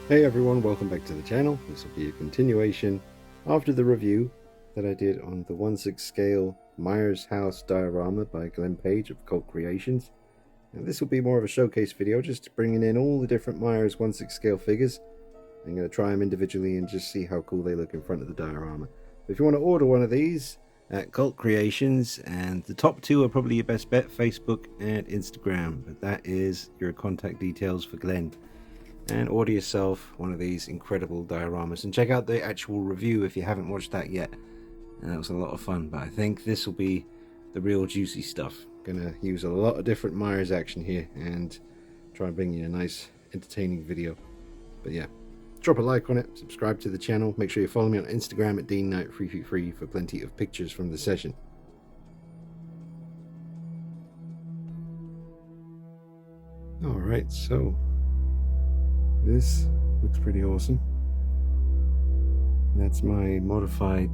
Hey everyone, welcome back to the channel. This will be a continuation after the review that I did on the 1/6 scale MyersHouse diorama by Glenn Page of Cult Creations. And this will be more of a showcase video, just bringing in all the different Myers 1/6 scale figures. I'm going to try them individually and just see how cool they look in front of the diorama. If you want to order one of these at Cult Creations, and the top two are probably your best bet, Facebook and Instagram, but that is your contact details for Glenn. And order yourself one of these incredible dioramas and check out the actual review if you haven't watched that yet. And that was a lot of fun, but I think this will be the real juicy stuff. Gonna use a lot of different Myers action here and try and bring you a nice entertaining video. But yeah, drop a like on it, subscribe to the channel, make sure you follow me on Instagram at DeanKnight333 for plenty of pictures from the session. Alright, so this looks pretty awesome. That's my modified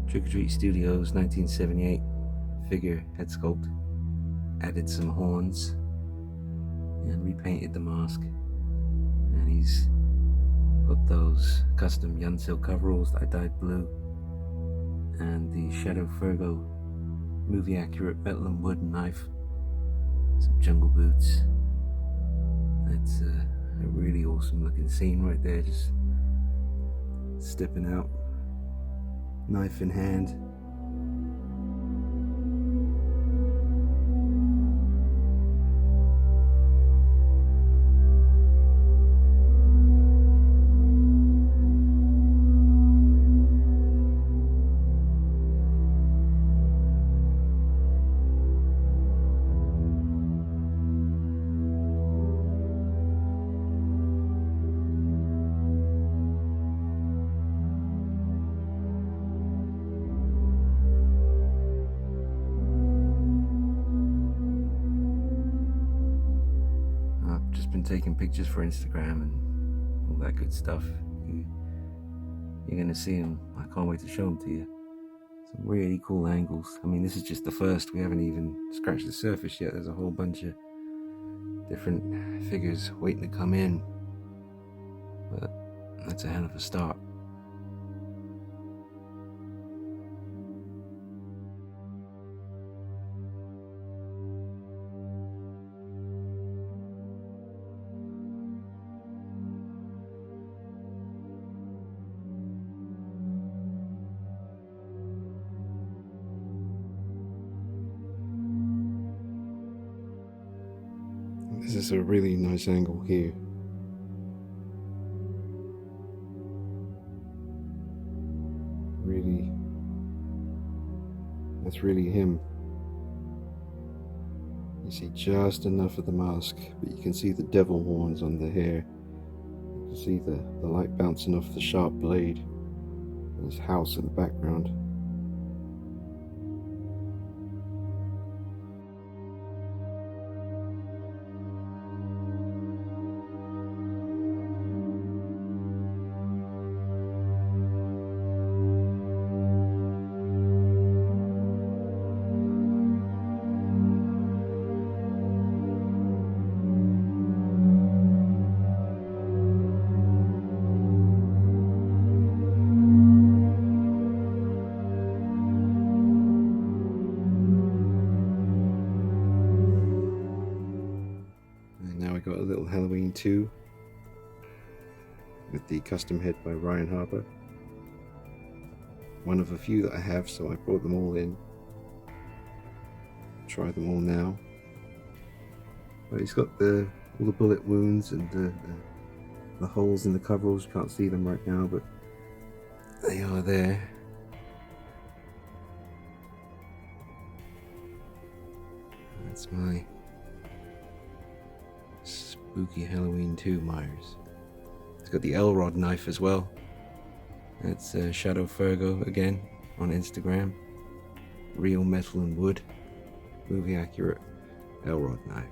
Trick or Treat Studios 1978 figure head sculpt. Added some horns and repainted the mask. And he's got those custom Yunsil coveralls that I dyed blue. And the Shadow Fergo movie accurate metal and wood knife. Some jungle boots. That's a really awesome looking scene right there, just stepping out, knife in hand. I've just been taking pictures for Instagram and all that good stuff. You're gonna see them. I can't wait to show them to you. Some really cool angles. I mean, this is just the first. We haven't even scratched the surface yet. There's a whole bunch of different figures waiting to come in. But that's a hell of a start. This is a really nice angle here. Really, that's really him. You see just enough of the mask, but you can see the devil horns on the hair. You can see the light bouncing off the sharp blade. And his house in the background. Now we got a little Halloween 2 with the custom head by Ryan Harper. One of a few that I have, so I brought them all in. Try them all now. But he's got all the bullet wounds and the holes in the coveralls. You can't see them right now, but they are there. That's my spooky Halloween 2 Myers. It's got the Elrod knife as well. That's Shadow Fergo again on Instagram. Real metal and wood, movie accurate Elrod knife.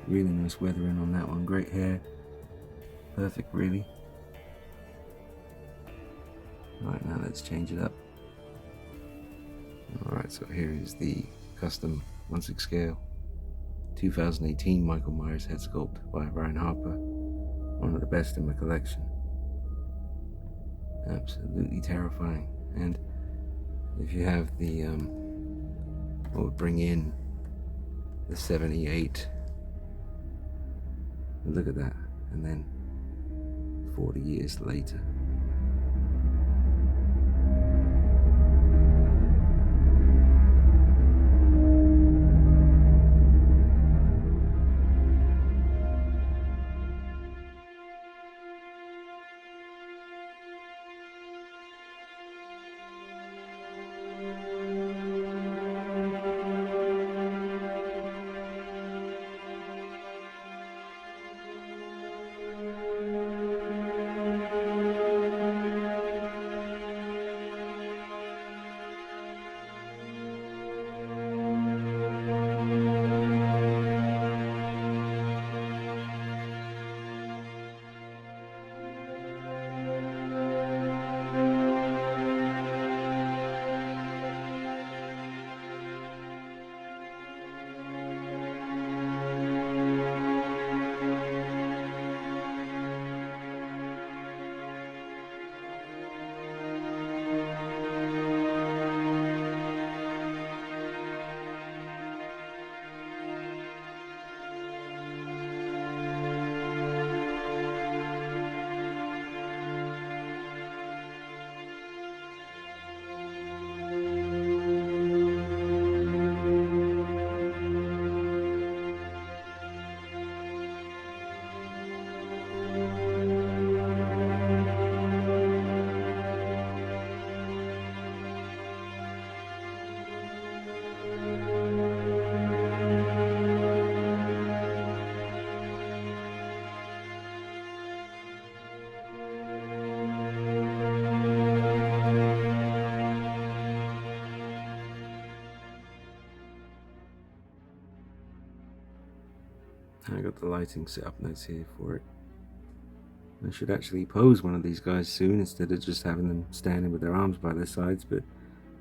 Really nice weathering on that one, great hair. perfect, really. Right, now let's change it up. Alright, so here is the custom 1/6 scale 2018 Michael Myers head sculpt by Brian Harper. One of the best in my collection. Absolutely terrifying. And if you have the what would bring in the 78, look at that, and then 40 years later. I got the lighting set up nice here for it. I should actually pose one of these guys soon instead of just having them standing with their arms by their sides, but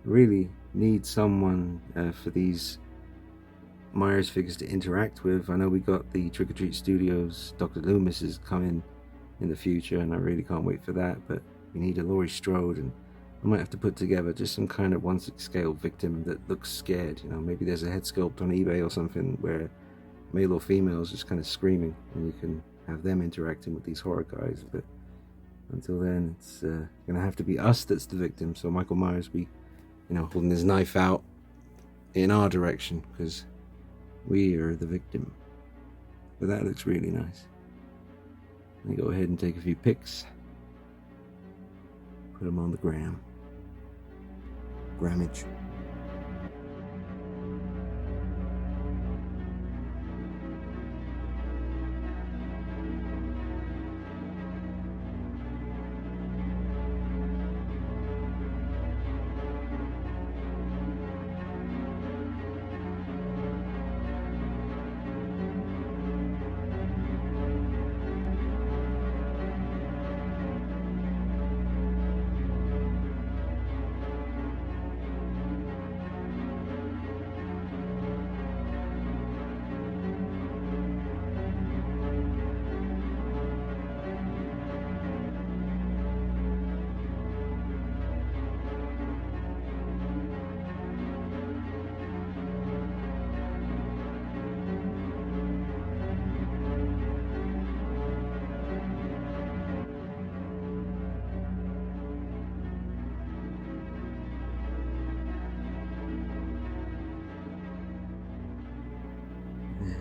really need someone for these Myers figures to interact with. I know we got the Trick or Treat Studios Dr. Loomis is coming in the future, and I really can't wait for that, but we need a Laurie Strode, and I might have to put together just some kind of 1/6 scale victim that looks scared. You know, maybe there's a head sculpt on eBay or something where male or female is just kind of screaming, and you can have them interacting with these horror guys. But until then, it's gonna have to be us that's the victim. So Michael Myers be, you know, holding his knife out in our direction because we are the victim. But that looks really nice. Let me go ahead and take a few pics. Put them on the gram. Grammage.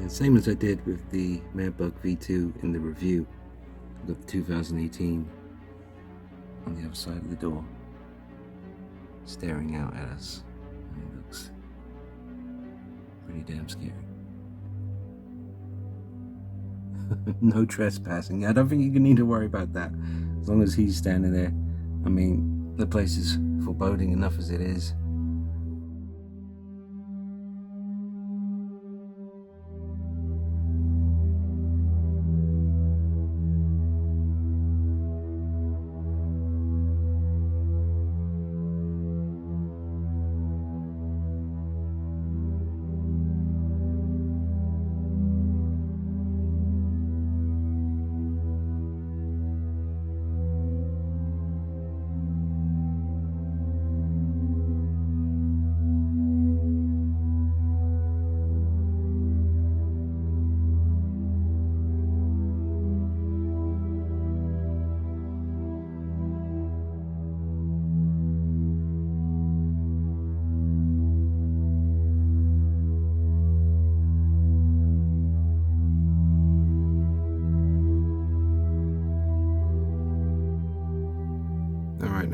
Same as I did with the Madbug V2 in the review. I've got the 2018 on the other side of the door, staring out at us. And it looks pretty damn scary. No trespassing. I don't think you need to worry about that. As long as he's standing there. I mean, the place is foreboding enough as it is.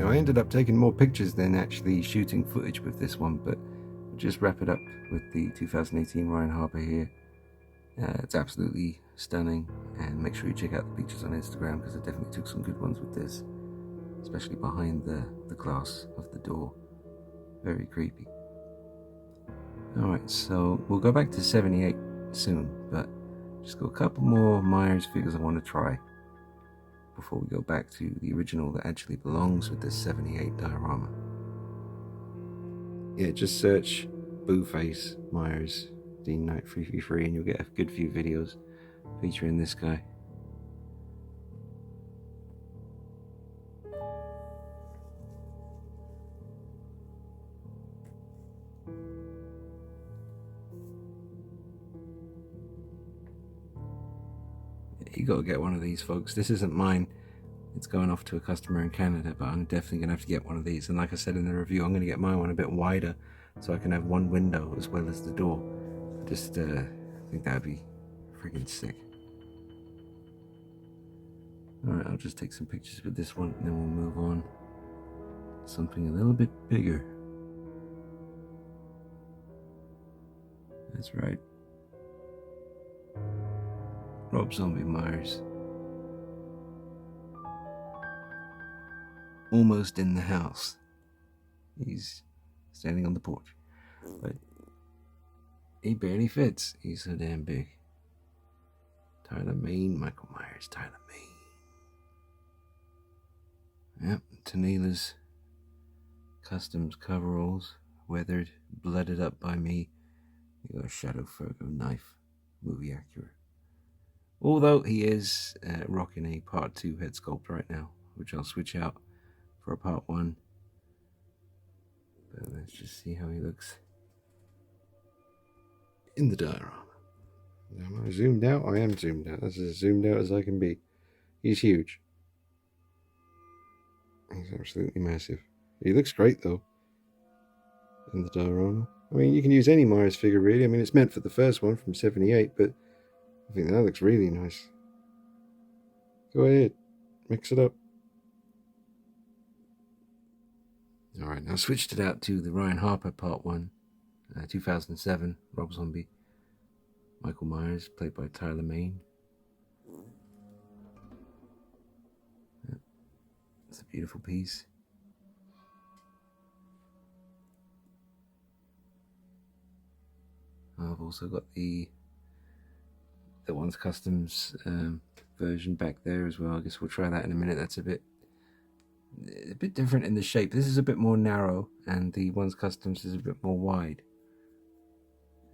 now I ended up taking more pictures than actually shooting footage with this one, but we'll just wrap it up with the 2018 Ryan Harper here. It's absolutely stunning, and make sure you check out the pictures on Instagram because I definitely took some good ones with this, especially behind the glass of the door. Very creepy. Alright, so we'll go back to 78 soon, but just got a couple more Myers figures I want to try before we go back to the original that actually belongs with this 78 diorama. Yeah, just search Booface Myers Dean Knight 333 and you'll get a good few videos featuring this guy. You gotta get one of these, folks. This isn't mine. It's going off to a customer in Canada, but I'm definitely gonna have to get one of these. And like I said in the review, I'm gonna get my one a bit wider so I can have one window as well as the door. I just think that'd be freaking sick. Alright, I'll just take some pictures with this one and then we'll move on to something a little bit bigger. That's right. Rob Zombie Myers. Almost in the house. He's standing on the porch. But he barely fits. He's so damn big. Tyler Main, Michael Myers, Tyler Main. Yep, Tanila's Customs coveralls, weathered, blooded up by me. You got a Shadow Fergo knife, movie accurate. Although he is rocking a part 2 head sculpt right now, which I'll switch out for a part 1. But let's just see how he looks in the diorama. Am I zoomed out? I am zoomed out. That's as zoomed out as I can be. He's huge. He's absolutely massive. He looks great though in the diorama. I mean, you can use any Myers figure really. I mean, it's meant for the first one from 78, but I think that looks really nice. Go ahead, mix it up. Alright, now I switched it out to the Ryan Harper Part 1, 2007, Rob Zombie. Michael Myers, played by Tyler Main. It's a beautiful piece. I've also got the One's Customs version back there as well. I guess we'll try that in a minute. That's a bit different in the shape. This is a bit more narrow, and the One's Customs is a bit more wide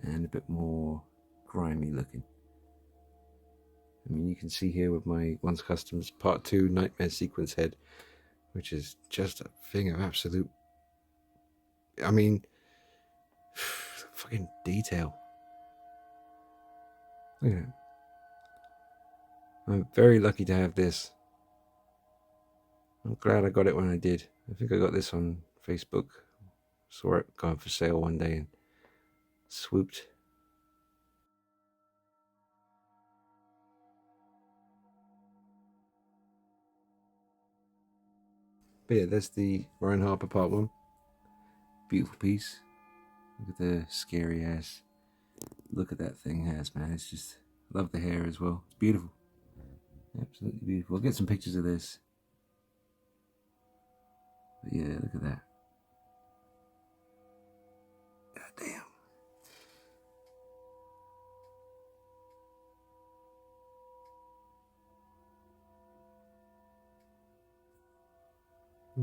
and a bit more grimy looking. I mean, you can see here with my One's Customs Part 2 Nightmare Sequence head, which is just a thing of absolute, I mean, fucking detail. Look at it. I'm very lucky to have this. I'm glad I got it when I did. I think I got this on Facebook. Saw it going for sale one day and swooped. But yeah, that's the Ryan Harper Part 1. Beautiful piece. Look at the scary ass look at that thing has, man. It's just, love the hair as well. It's beautiful. Absolutely beautiful. I'll get some pictures of this. But yeah, look at that. God damn.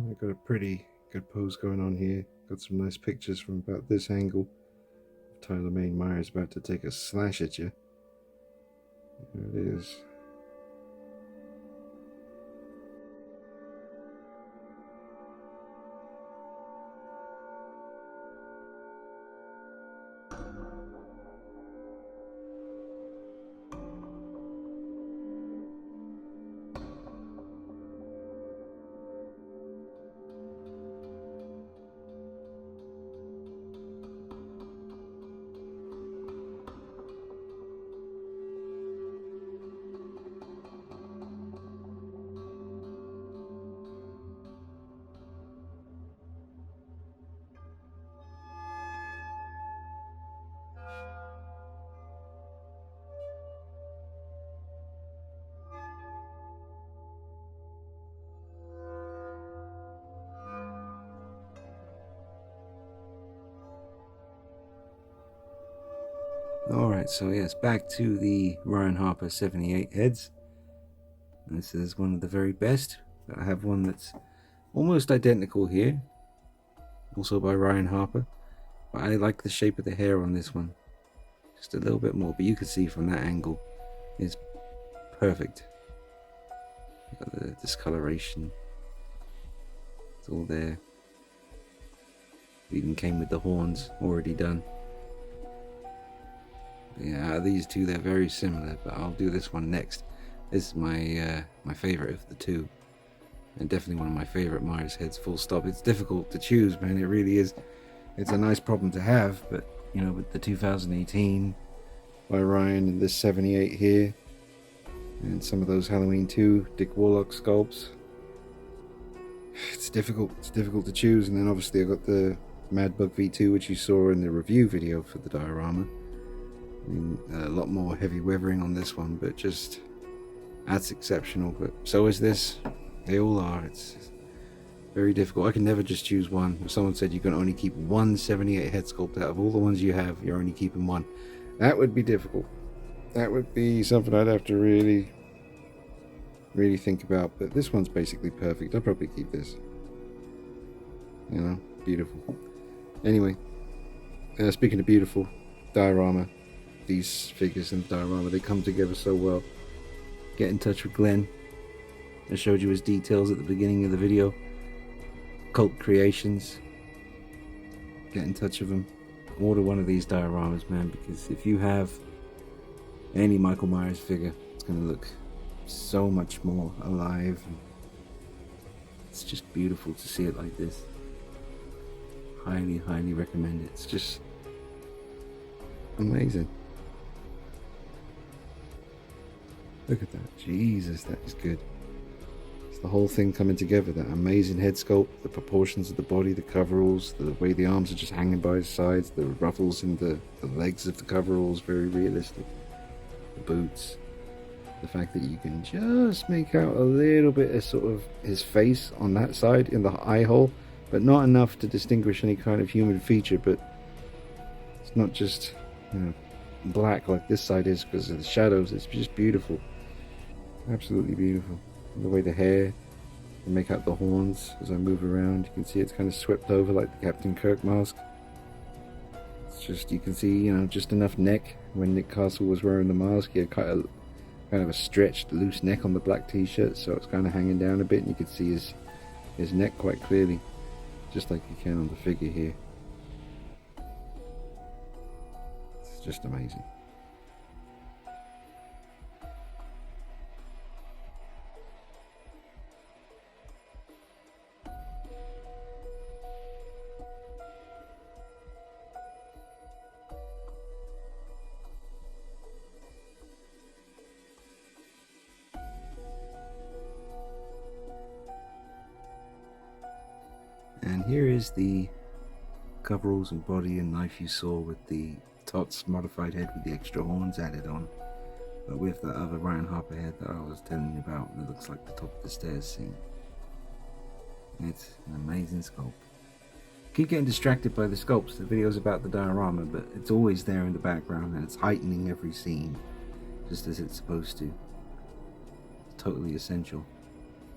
I got a pretty good pose going on here. Got some nice pictures from about this angle. Tyler Main Myers about to take a slash at you. There it is. Alright, so yes, back to the Ryan Harper 78 heads. This is one of the very best. I have one that's almost identical here, also by Ryan Harper, but I like the shape of the hair on this one just a little bit more, but you can see from that angle is perfect. The discoloration, it's all there. Even came with the horns already done. But yeah, these two, they're very similar, but I'll do this one next. This is my my favorite of the two, and definitely one of my favorite Myers heads, full stop. It's difficult to choose, man, it really is. It's a nice problem to have, but you know, with the 2018 by Ryan and this 78 here, and some of those Halloween 2 Dick Warlock sculpts, it's difficult to choose. And then obviously I got the Madbug V2, which you saw in the review video for the diorama. I mean, a lot more heavy weathering on this one, but just that's exceptional. But so is this. They all are. It's very difficult. I can never just choose one. If someone said you can only keep one 78 head sculpt out of all the ones you have, you're only keeping one, that would be difficult. That would be something I'd have to really think about. But this one's basically perfect. I'll probably keep this. You know, beautiful. Anyway, speaking of beautiful, diorama. These figures in the diorama, they come together so well. Get in touch with Glenn. I showed you his details at the beginning of the video. Cult Creations. Get in touch with him. Order one of these dioramas, man, because if you have any Michael Myers figure, it's going to look so much more alive. It's just beautiful to see it like this. Highly recommend it. It's just amazing. Look at that. Jesus, that is good. It's the whole thing coming together. That amazing head sculpt, the proportions of the body, the coveralls, the way the arms are just hanging by his sides, the ruffles in the legs of the coveralls, very realistic. The boots. The fact that you can just make out a little bit of sort of his face on that side in the eye hole, but not enough to distinguish any kind of human feature. But it's not just, you know, black like this side is because of the shadows. It's just beautiful. Absolutely beautiful. And the way the hair, and make out the horns as I move around, you can see it's kind of swept over like the Captain Kirk mask. It's just, you can see, you know, just enough neck. When Nick Castle was wearing the mask, he had kind of a stretched loose neck on the black t-shirt, so it's kind of hanging down a bit, and you can see his neck quite clearly, just like you can on the figure here. It's just amazing. And here is the coveralls and body and knife you saw with the Tots modified head with the extra horns added on, but with the other Ryan Harper head that I was telling you about that looks like the top of the stairs scene. It's an amazing sculpt. Keep getting distracted by the sculpts. The video's about the diorama, but it's always there in the background and it's heightening every scene just as it's supposed to. It's totally essential,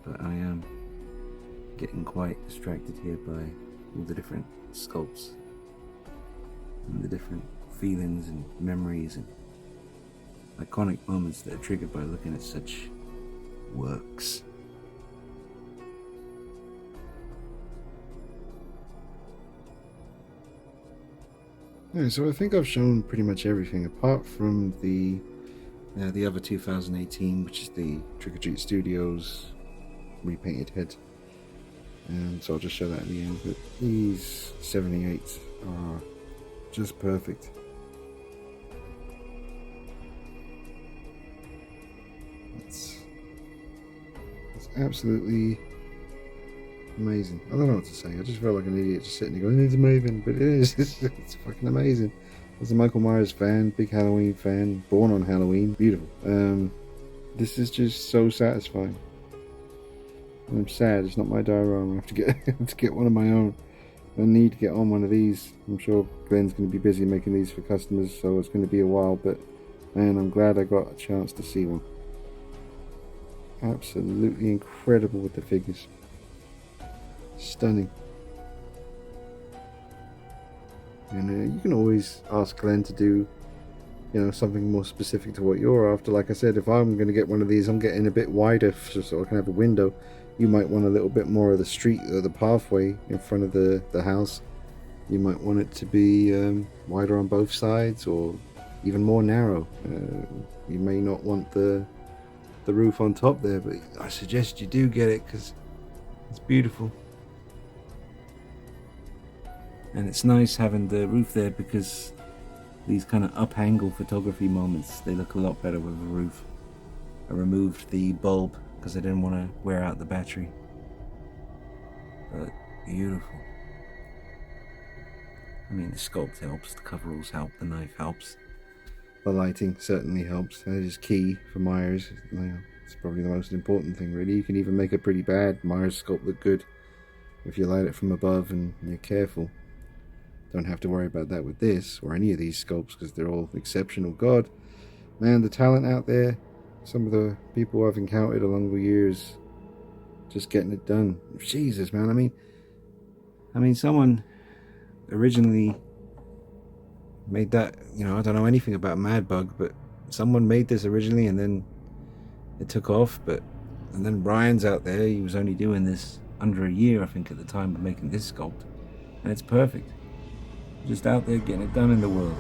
but I am getting quite distracted here by all the different sculpts and the different feelings and memories and iconic moments that are triggered by looking at such works. Yeah, so I think I've shown pretty much everything apart from the other 2018, which is the Trick or Treat Studios repainted head. And so I'll just show that at the end, but these 78s are just perfect. It's absolutely amazing. I don't know what to say. I just felt like an idiot just sitting there going, it's amazing, but it is. It's fucking amazing. As a Michael Myers fan, big Halloween fan, born on Halloween, beautiful. This is just so satisfying. I'm sad it's not my diorama. I have to get one of my own. I need to get on one of these. I'm sure Glenn's going to be busy making these for customers, so it's going to be a while, but man, I'm glad I got a chance to see one. Absolutely incredible with the figures. Stunning. And you can always ask Glenn to do, you know, something more specific to what you're after. Like I said, if I'm going to get one of these, I'm getting a bit wider so I can have a window. You might want a little bit more of the street or the pathway in front of the house. You might want it to be wider on both sides, or even more narrow. You may not want the roof on top there, but I suggest you do get it because it's beautiful. And it's nice having the roof there because these kind of up angle photography moments, they look a lot better with a roof. I removed the bulb because I didn't want to wear out the battery. But beautiful. I mean, the sculpt helps, the coveralls help, the knife helps. The lighting certainly helps. That is key for Myers. You know, it's probably the most important thing, really. You can even make a pretty bad Myers sculpt look good if you light it from above and you're careful. Don't have to worry about that with this or any of these sculpts because they're all exceptional. God, man, the talent out there. Some of the people I've encountered along the years, just getting it done. Jesus, man. I mean, someone originally made that. You know, I don't know anything about Madbug, but someone made this originally, and then it took off. And then Brian's out there. He was only doing this under a year, I think, at the time of making this sculpt, and it's perfect. Just out there getting it done in the world.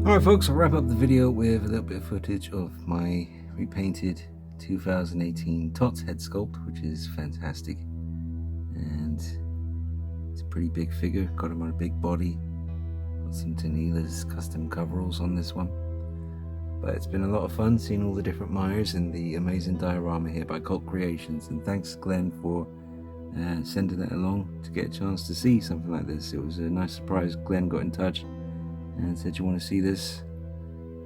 Alright folks, I'll wrap up the video with a little bit of footage of my repainted 2018 Tots head sculpt, which is fantastic. And it's a pretty big figure, got him on a big body. Got some Tanila's custom coveralls on this one. But it's been a lot of fun seeing all the different Myers and the amazing diorama here by Cult Creations. And thanks Glenn for sending it along to get a chance to see something like this. It was a nice surprise. Glenn got in touch and said, you want to see this?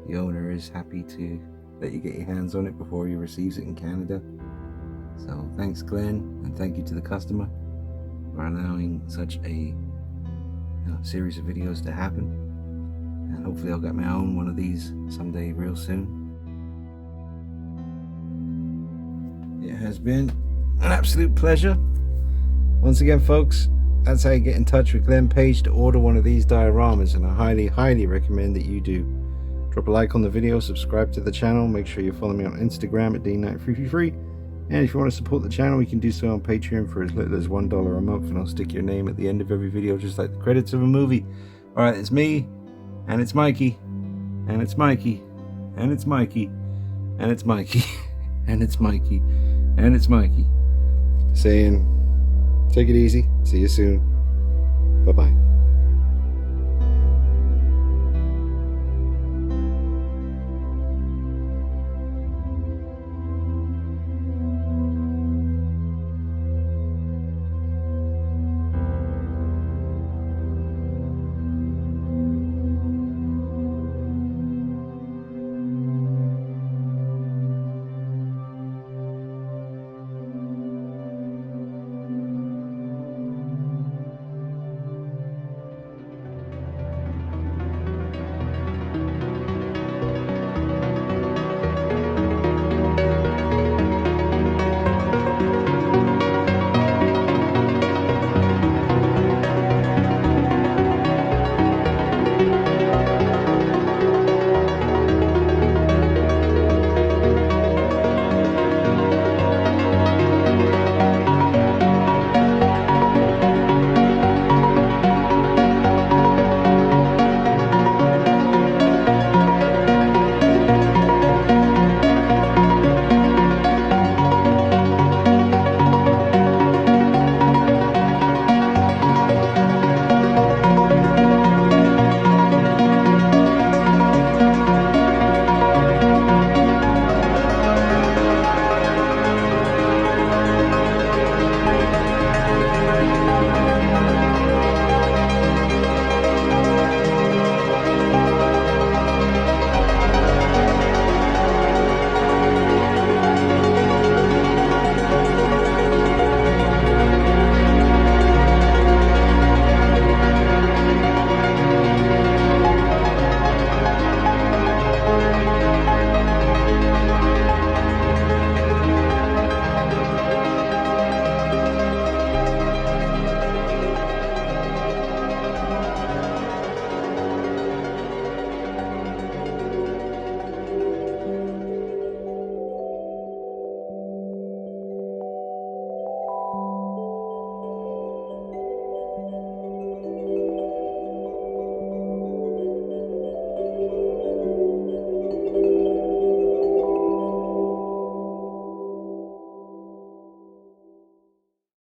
The owner is happy to let you get your hands on it before he receives it in Canada. So thanks Glenn, and thank you to the customer for allowing such a series of videos to happen. And hopefully I'll get my own one of these someday real soon. It has been an absolute pleasure. Once again folks, that's how you get in touch with Glenn Page to order one of these dioramas, and I highly recommend that you do. Drop a like on the video, subscribe to the channel, make sure you follow me on Instagram at D9333, and if you want to support the channel you can do so on Patreon for as little as $1 a month, and I'll stick your name at the end of every video just like the credits of a movie. Alright, it's me, and it's Mikey, and it's Mikey, and it's Mikey, and it's Mikey, and it's Mikey, and it's Mikey, saying take it easy. See you soon. Bye-bye.